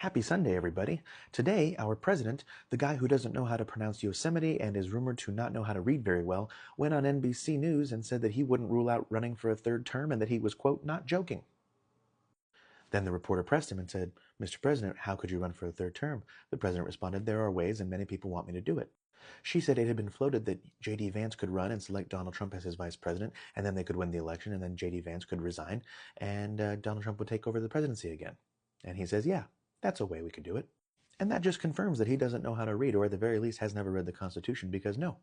Happy Sunday, everybody. Today, our president, the guy who doesn't know how to pronounce Yosemite and is rumored to not know how to read very well, went on NBC News and said that he wouldn't rule out running for a third term and that he was, quote, not joking. Then the reporter pressed him and said, Mr. President, how could you run for a third term? The president responded, there are ways and many people want me to do it. She said it had been floated that J.D. Vance could run and select Donald Trump as his vice president, and then they could win the election, and then J.D. Vance could resign, and Donald Trump would take over the presidency again. And he says, yeah, that's a way we could do it. And that just confirms that he doesn't know how to read, or at the very least has never read the Constitution, because no,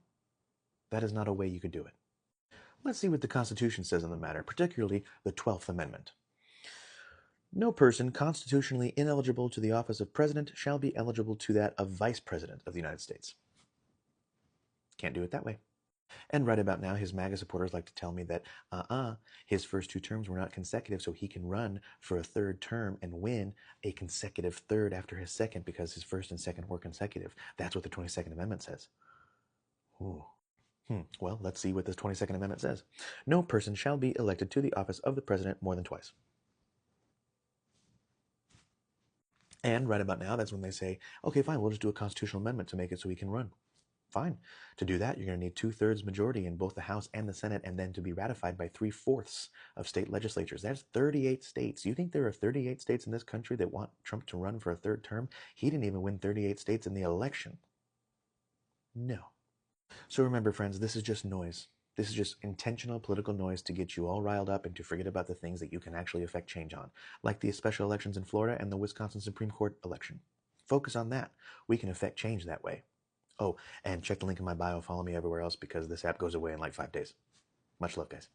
that is not a way you could do it. Let's see what the Constitution says on the matter, particularly the 12th Amendment. No person constitutionally ineligible to the office of president shall be eligible to that of vice president of the United States. Can't do it that way. And right about now, his MAGA supporters like to tell me that, his first two terms were not consecutive, so he can run for a third term and win a consecutive third after his second because his first and second were consecutive. That's what the 22nd Amendment says. Ooh. Well, let's see what this 22nd Amendment says. No person shall be elected to the office of the president more than twice. And right about now, that's when they say, okay, fine, we'll just do a constitutional amendment to make it so he can run. Fine. To do that, you're going to need 2/3 majority in both the House and the Senate, and then to be ratified by 3/4 of state legislatures. That's 38 states. You think there are 38 states in this country that want Trump to run for a third term? He didn't even win 38 states in the election. No. So remember, friends, this is just noise. This is just intentional political noise to get you all riled up and to forget about the things that you can actually affect change on, like the special elections in Florida and the Wisconsin Supreme Court election. Focus on that. We can affect change that way. Oh, and check the link in my bio. Follow me everywhere else because this app goes away in like 5 days. Much love, guys.